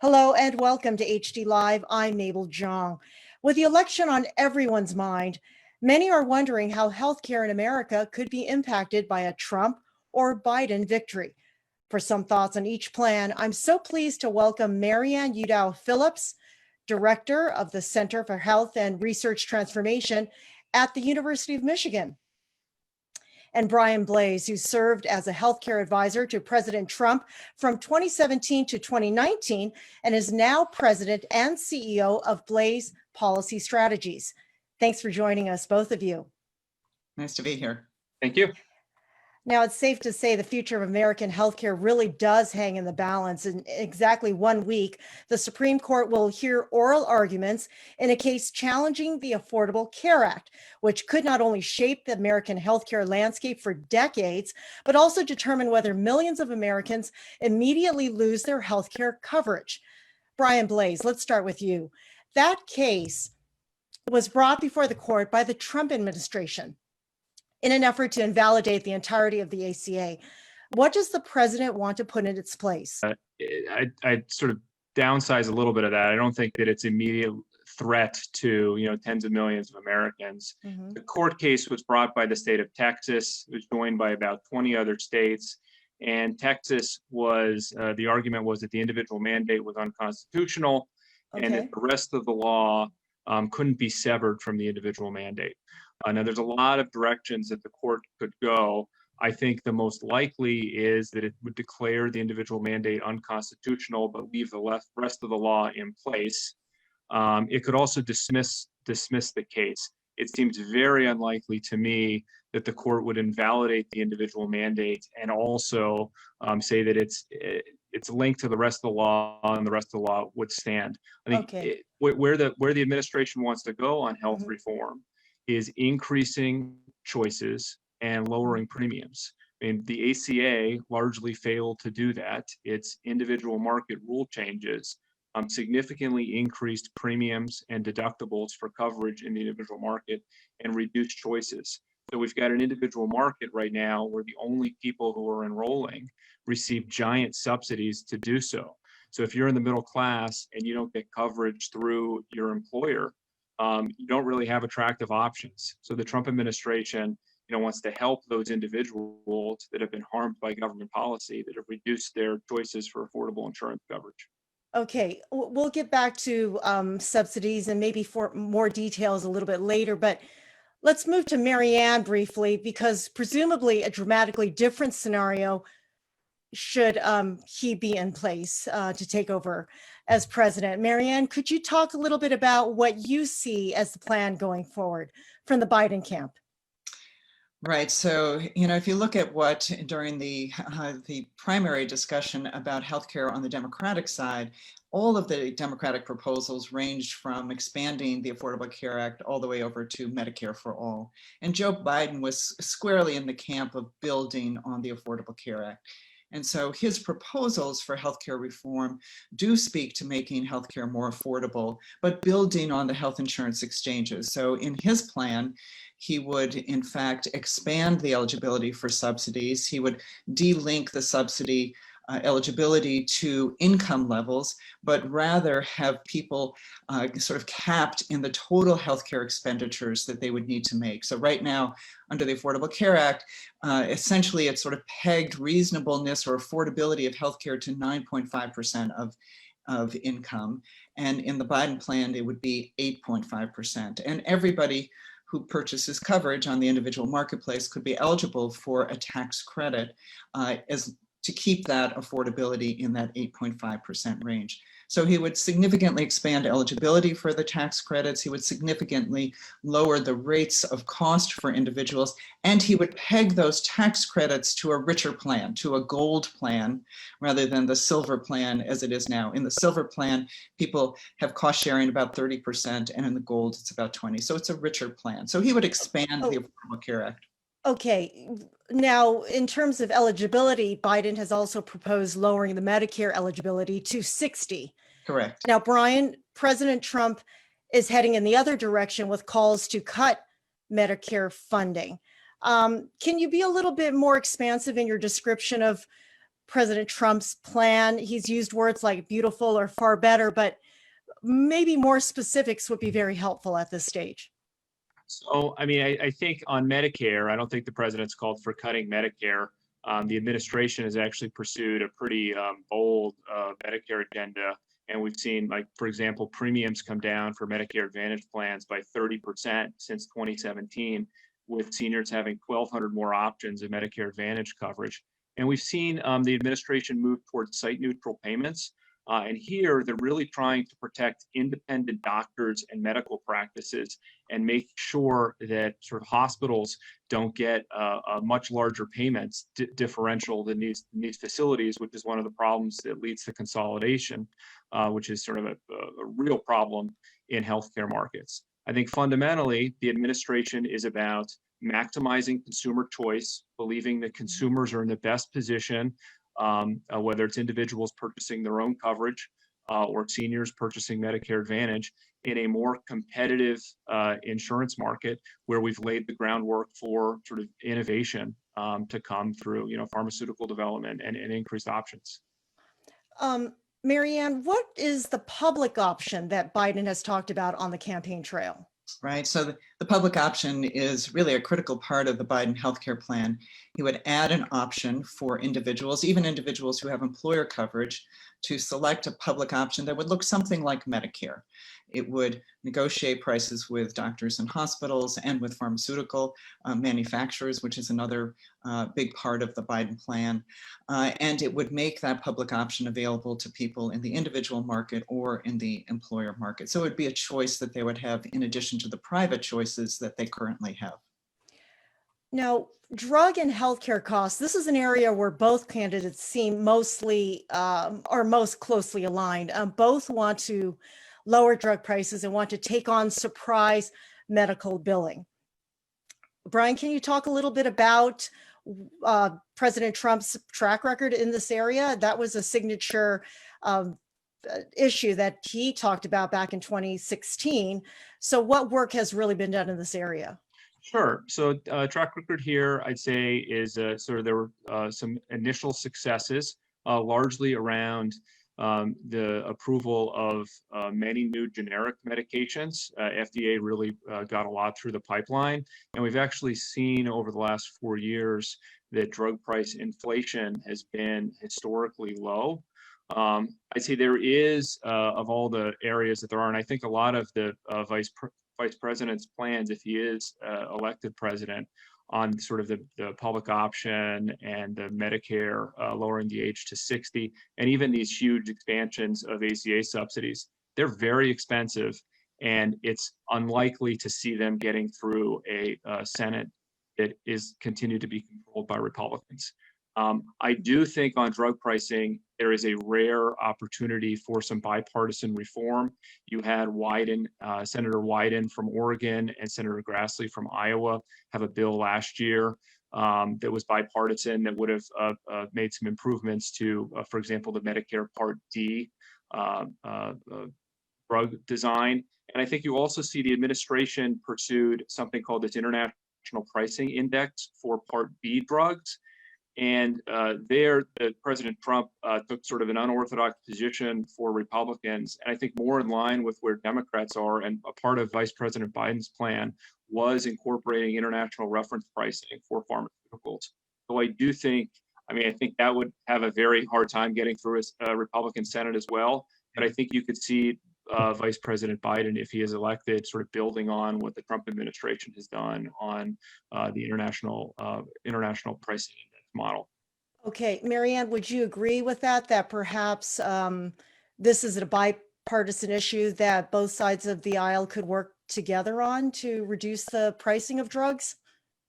Hello and welcome to HD Live. I'm Mabel Jong. With the election on everyone's mind, many are wondering how healthcare in America could be impacted by a Trump or Biden victory. For some thoughts on each plan, I'm so pleased to welcome Marianne Udow-Phillips, Director of the Center for Health and Research Transformation at the University of Michigan, and Brian Blase, who served as a healthcare advisor to President Trump from 2017 to 2019 and is now president and CEO of Blase Policy Strategies. Thanks for joining us, both of you. Nice to be here. Thank you. Now, it's safe to say the future of American healthcare really does hang in the balance. In exactly 1 week, the Supreme Court will hear oral arguments in a case challenging the Affordable Care Act, which could not only shape the American healthcare landscape for decades, but also determine whether millions of Americans immediately lose their healthcare coverage. Brian Blase, let's start with you. That case was brought before the court by the Trump administration in an effort to invalidate the entirety of the ACA. What does the president want to put in its place? I'd sort of downsize a little bit of that. I don't think that it's immediate threat to tens of millions of Americans. Mm-hmm. The court case was brought by the state of Texas. It was joined by about 20 other states. And Texas was, the argument was that the individual mandate was unconstitutional, and that the rest of the law couldn't be severed from the individual mandate. Now, there's a lot of directions that the court could go. I think the most likely is that it would declare the individual mandate unconstitutional, but leave the rest of the law in place. It could also dismiss the case. It seems very unlikely to me that the court would invalidate the individual mandate and also say that it's linked to the rest of the law and the rest of the law would stand. I think where the administration wants to go on health reform is increasing choices and lowering premiums. And the ACA largely failed to do that. Its individual market rule changes significantly increased premiums and deductibles for coverage in the individual market and reduced choices. So we've got an individual market right now where the only people who are enrolling receive giant subsidies to do so. So if you're in the middle class and you don't get coverage through your employer, you don't really have attractive options. So the Trump administration, wants to help those individuals that have been harmed by government policy, that have reduced their choices for affordable insurance coverage. Okay, we'll get back to subsidies and maybe for more details a little bit later, but let's move to Marianne briefly, because presumably a dramatically different scenario should he be in place to take over as president. Marianne, could you talk a little bit about what you see as the plan going forward from the Biden camp? Right. So, if you look at what during the primary discussion about healthcare on the Democratic side, all of the Democratic proposals ranged from expanding the Affordable Care Act all the way over to Medicare for all. And Joe Biden was squarely in the camp of building on the Affordable Care Act. And so his proposals for healthcare reform do speak to making healthcare more affordable, but building on the health insurance exchanges. So in his plan, he would, in fact, expand the eligibility for subsidies. He would delink the subsidy eligibility to income levels, but rather have people sort of capped in the total healthcare expenditures that they would need to make. So right now, under the Affordable Care Act, essentially it's sort of pegged reasonableness or affordability of healthcare to 9.5% of income. And in the Biden plan, it would be 8.5%. And everybody who purchases coverage on the individual marketplace could be eligible for a tax credit to keep that affordability in that 8.5% range. So he would significantly expand eligibility for the tax credits. He would significantly lower the rates of cost for individuals, and he would peg those tax credits to a richer plan, to a gold plan, rather than the silver plan as it is now. In the silver plan, people have cost sharing about 30%, and in the gold, it's about 20%. So it's a richer plan. So he would expand the Affordable Care Act. Okay. Now, in terms of eligibility, Biden has also proposed lowering the Medicare eligibility to 60. Correct. Now, Brian, President Trump is heading in the other direction with calls to cut Medicare funding. Can you be a little bit more expansive in your description of President Trump's plan. He's used words like beautiful or far better, but maybe more specifics would be very helpful at this stage. So, I mean, I think on Medicare, I don't think the president's called for cutting Medicare. The administration has actually pursued a pretty bold Medicare agenda. And we've seen, like, for example, premiums come down for Medicare Advantage plans by 30% since 2017, with seniors having 1,200 more options of Medicare Advantage coverage. And we've seen the administration move towards site-neutral payments. And here they're really trying to protect independent doctors and medical practices and make sure that sort of hospitals don't get a much larger payments differential than these facilities, which is one of the problems that leads to consolidation, which is sort of a real problem in healthcare markets. I think fundamentally, the administration is about maximizing consumer choice, believing that consumers are in the best position, whether it's individuals purchasing their own coverage or seniors purchasing Medicare Advantage, in a more competitive insurance market where we've laid the groundwork for sort of innovation to come through, pharmaceutical development and increased options. Marianne, what is the public option that Biden has talked about on the campaign trail? Right. So the public option is really a critical part of the Biden healthcare plan. He would add an option for individuals, even individuals who have employer coverage, to select a public option that would look something like Medicare. It would negotiate prices with doctors and hospitals and with pharmaceutical manufacturers, which is another big part of the Biden plan. And it would make that public option available to people in the individual market or in the employer market. So it would be a choice that they would have in addition to the private choices that they currently have. Now, drug and healthcare costs, this is an area where both candidates seem mostly or most closely aligned. Both want to lower drug prices and want to take on surprise medical billing. Brian, can you talk a little bit about President Trump's track record in this area? That was a signature issue that he talked about back in 2016. So what work has really been done in this area? Sure. So track record here, I'd say, is sort of there were some initial successes, largely around the approval of many new generic medications. FDA really got a lot through the pipeline. And we've actually seen over the last 4 years that drug price inflation has been historically low. I'd say there is, of all the areas that there are, and I think a lot of the vice president's plans, if he is elected president, on sort of the public option and the Medicare lowering the age to 60, and even these huge expansions of ACA subsidies, they're very expensive, and it's unlikely to see them getting through a Senate that is continued to be controlled by Republicans. I do think on drug pricing, there is a rare opportunity for some bipartisan reform. You had Senator Wyden from Oregon and Senator Grassley from Iowa have a bill last year that was bipartisan that would have made some improvements to, for example, the Medicare Part D drug design. And I think you also see the administration pursued something called this International Pricing Index for Part B drugs. And President Trump took sort of an unorthodox position for Republicans, and I think more in line with where Democrats are. And a part of Vice President Biden's plan was incorporating international reference pricing for pharmaceuticals. So I think that would have a very hard time getting through a Republican Senate as well. But I think you could see Vice President Biden, if he is elected, sort of building on what the Trump administration has done on the international pricing index model. Okay, Marianne, would you agree with that perhaps this is a bipartisan issue that both sides of the aisle could work together on to reduce the pricing of drugs?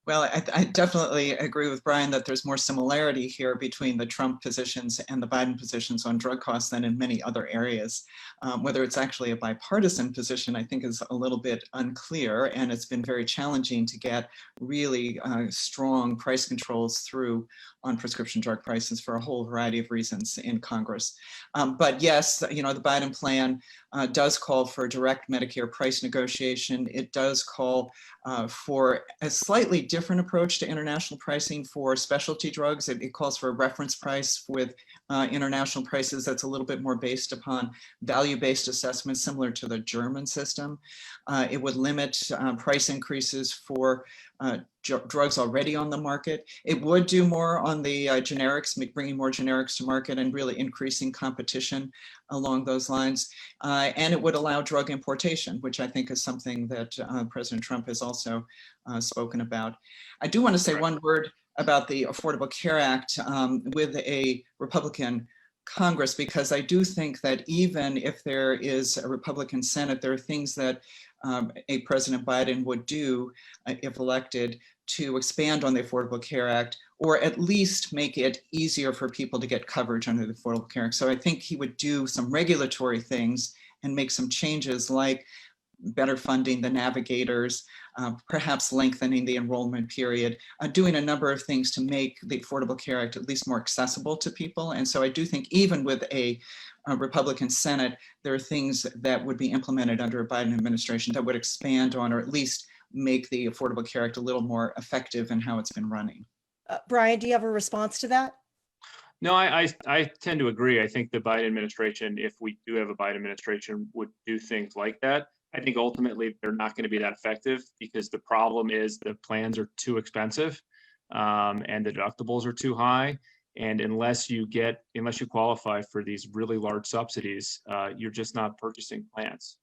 Well, I definitely agree with Brian that there's more similarity here between the Trump positions and the Biden positions on drug costs than in many other areas. Whether it's actually a bipartisan position, I think, is a little bit unclear, and it's been very challenging to get really strong price controls through on prescription drug prices for a whole variety of reasons in Congress. But yes, the Biden plan does call for direct Medicare price negotiation. It does call for a slightly different approach to international pricing for specialty drugs. It calls for a reference price with international prices that's a little bit more based upon value-based assessments, similar to the German system. It would limit price increases for drugs already on the market. It would do more on the generics, bringing more generics to market and really increasing competition along those lines. And it would allow drug importation, which I think is something that President Trump has also spoken about. I do want to say one word about the Affordable Care Act with a Republican Congress, because I do think that even if there is a Republican Senate, there are things that a President Biden would do if elected to expand on the Affordable Care Act, or at least make it easier for people to get coverage under the Affordable Care Act. So I think he would do some regulatory things and make some changes, like better funding the navigators, perhaps lengthening the enrollment period, doing a number of things to make the Affordable Care Act at least more accessible to people. And so I do think even with a Republican Senate, there are things that would be implemented under a Biden administration that would expand on, or at least make the Affordable Care Act a little more effective in how it's been running. Brian, do you have a response to that? No, I tend to agree. I think the Biden administration, if we do have a Biden administration, would do things like that. I think ultimately they're not going to be that effective, because the problem is the plans are too expensive and the deductibles are too high. And unless you qualify for these really large subsidies, you're just not purchasing plans.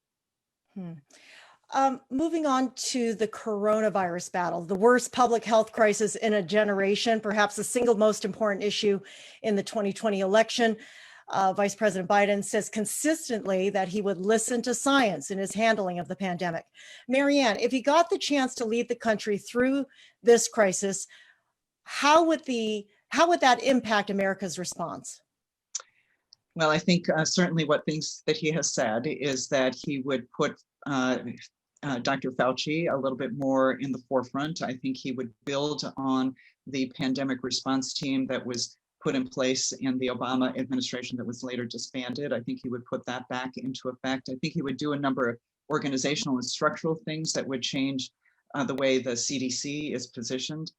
Moving on to the coronavirus battle, the worst public health crisis in a generation, perhaps the single most important issue in the 2020 election. Vice President Biden says consistently that he would listen to science in his handling of the pandemic. Marianne, if he got the chance to lead the country through this crisis, how would that impact America's response? Well, I think certainly what things that he has said is that he would put Dr. Fauci a little bit more in the forefront. I think he would build on the pandemic response team that was put in place in the Obama administration that was later disbanded. I think he would put that back into effect. I think he would do a number of organizational and structural things that would change the way the CDC is positioned.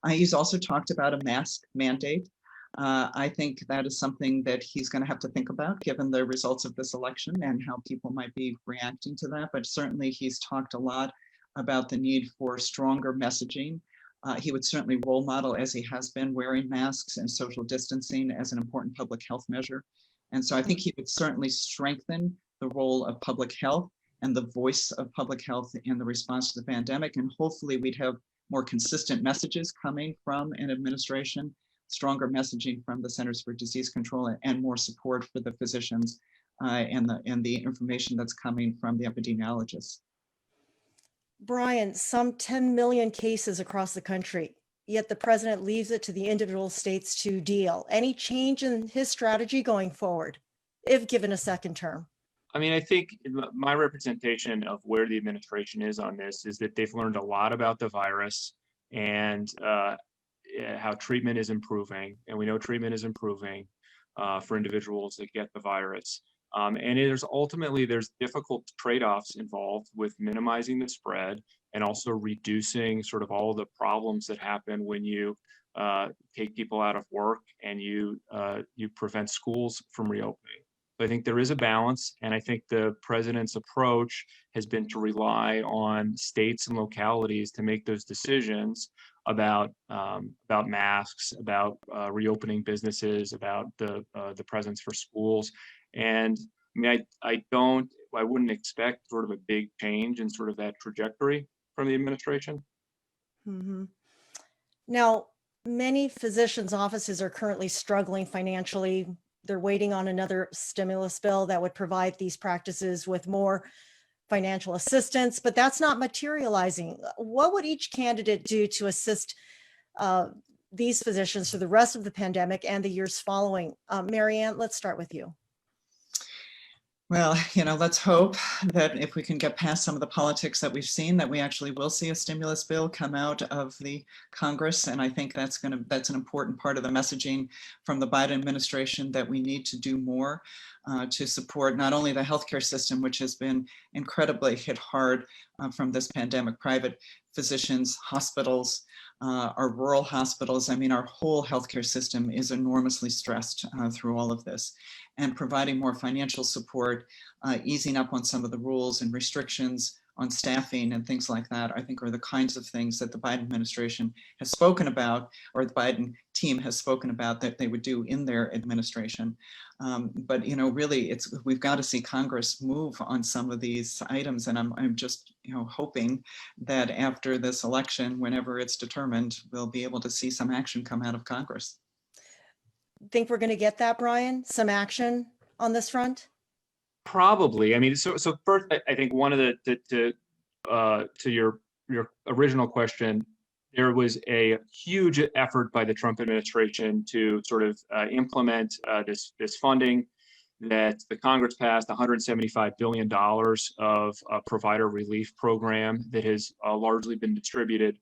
He's also talked about a mask mandate. I think that is something that he's going to have to think about, given the results of this election and how people might be reacting to that. But certainly he's talked a lot about the need for stronger messaging. He would certainly role model, as he has been, wearing masks and social distancing as an important public health measure. And so I think he would certainly strengthen the role of public health and the voice of public health in the response to the pandemic. And hopefully we'd have more consistent messages coming from an administration, stronger messaging from the Centers for Disease Control, and more support for the physicians and the information that's coming from the epidemiologists. Brian, some 10 million cases across the country, yet the president leaves it to the individual states to deal. Any change in his strategy going forward, if given a second term? I mean, I think my representation of where the administration is on this is that they've learned a lot about the virus and how treatment is improving. And we know treatment is improving for individuals that get the virus. And there's difficult trade-offs involved with minimizing the spread and also reducing sort of all of the problems that happen when you take people out of work and you prevent schools from reopening. So I think there is a balance, and I think the president's approach has been to rely on states and localities to make those decisions about masks, about reopening businesses, about the presence for schools. And I mean, I wouldn't expect sort of a big change in sort of that trajectory from the administration. Mm-hmm. Now, many physicians' offices are currently struggling financially. They're waiting on another stimulus bill that would provide these practices with more financial assistance, but that's not materializing. What would each candidate do to assist these physicians through the rest of the pandemic and the years following? Marianne, let's start with you. Well, let's hope that if we can get past some of the politics that we've seen, that we actually will see a stimulus bill come out of the Congress. And I think that's an important part of the messaging from the Biden administration, that we need to do more to support not only the healthcare system, which has been incredibly hit hard from this pandemic, private physicians, hospitals, our rural hospitals. I mean, our whole healthcare system is enormously stressed through all of this, and providing more financial support, easing up on some of the rules and restrictions on staffing and things like that, I think are the kinds of things that the Biden administration has spoken about, or the Biden team has spoken about, that they would do in their administration. But really, we've got to see Congress move on some of these items, and I'm just hoping that after this election, whenever it's determined, we'll be able to see some action come out of Congress. Think we're going to get that, Brian? Some action on this front? Probably. I mean, so first, I think one of to your original question, there was a huge effort by the Trump administration to sort of implement this funding that the Congress passed, $175 billion of a provider relief program that has largely been distributed.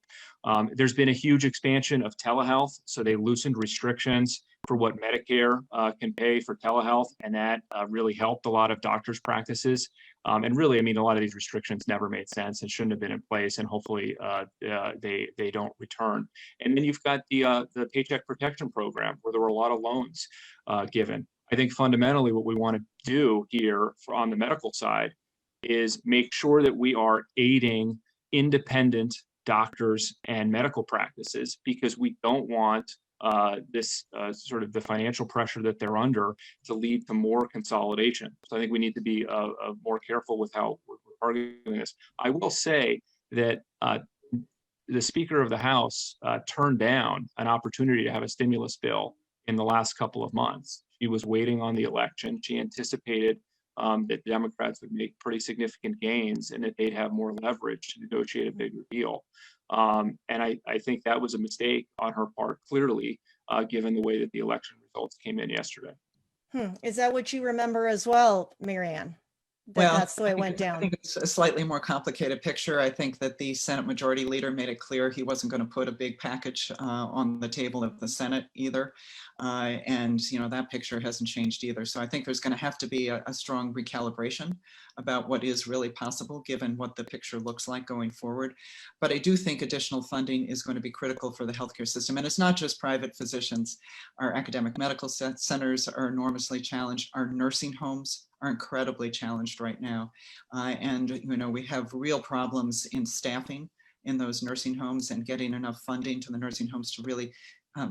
There's been a huge expansion of telehealth, so they loosened restrictions for what Medicare can pay for telehealth, and that really helped a lot of doctors' practices. And really, I mean, a lot of these restrictions never made sense and shouldn't have been in place, and hopefully they don't return. And then you've got the Paycheck Protection Program, where there were a lot of loans given. I think fundamentally what we want to do here on the medical side is make sure that we are aiding independent doctors and medical practices, because we don't want this sort of the financial pressure that they're under to lead to more consolidation. So I think we need to be more careful with how we're arguing this. I will say that the Speaker of the House turned down an opportunity to have a stimulus bill in the last couple of months. She was waiting on the election. She anticipated that Democrats would make pretty significant gains and that they'd have more leverage to negotiate a bigger deal. And I think that was a mistake on her part, clearly, given the way that the election results came in yesterday. Is that what you remember as well, Marianne? That's the way it went down. I think it's a slightly more complicated picture. I think that the Senate Majority Leader made it clear he wasn't going to put a big package on the table of the Senate either. And that picture hasn't changed either. So I think there's going to have to be a strong recalibration about what is really possible given what the picture looks like going forward. But I do think additional funding is going to be critical for the healthcare system. And it's not just private physicians. Our academic medical centers are enormously challenged. Our nursing homes are incredibly challenged right now. And we have real problems in staffing in those nursing homes and getting enough funding to the nursing homes to really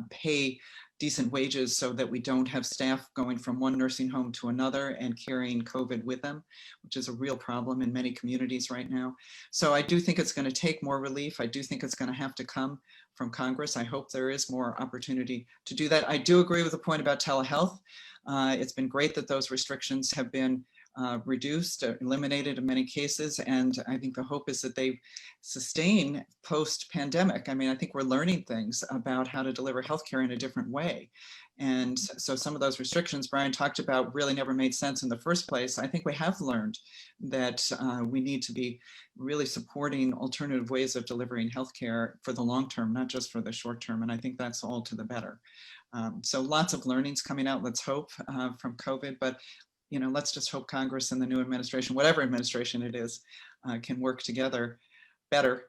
pay decent wages so that we don't have staff going from one nursing home to another and carrying COVID with them, which is a real problem in many communities right now. So I do think it's going to take more relief. I do think it's going to have to come from Congress. I hope there is more opportunity to do that. I do agree with the point about telehealth. It's been great that those restrictions have been reduced, eliminated in many cases. And I think the hope is that they sustain post-pandemic. I mean, I think we're learning things about how to deliver healthcare in a different way. And so some of those restrictions Brian talked about really never made sense in the first place. I think we have learned that we need to be really supporting alternative ways of delivering healthcare for the long term, not just for the short term. And I think that's all to the better. So lots of learnings coming out, let's hope, from COVID, but let's just hope Congress and the new administration, whatever administration it is, can work together better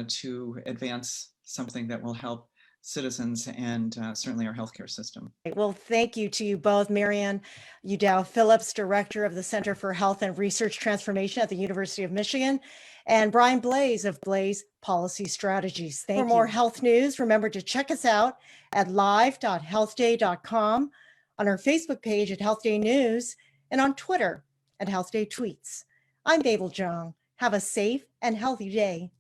to advance something that will help citizens and certainly our healthcare system. Well, thank you to you both, Marianne Udow-Phillips, Director of the Center for Health and Research Transformation at the University of Michigan, and Brian Blase of Blase Policy Strategies. Thank you. For more health news, remember to check us out at live.healthday.com, on our Facebook page at Health Day News, and on Twitter at Health Day Tweets. I'm Mabel Jong. Have a safe and healthy day.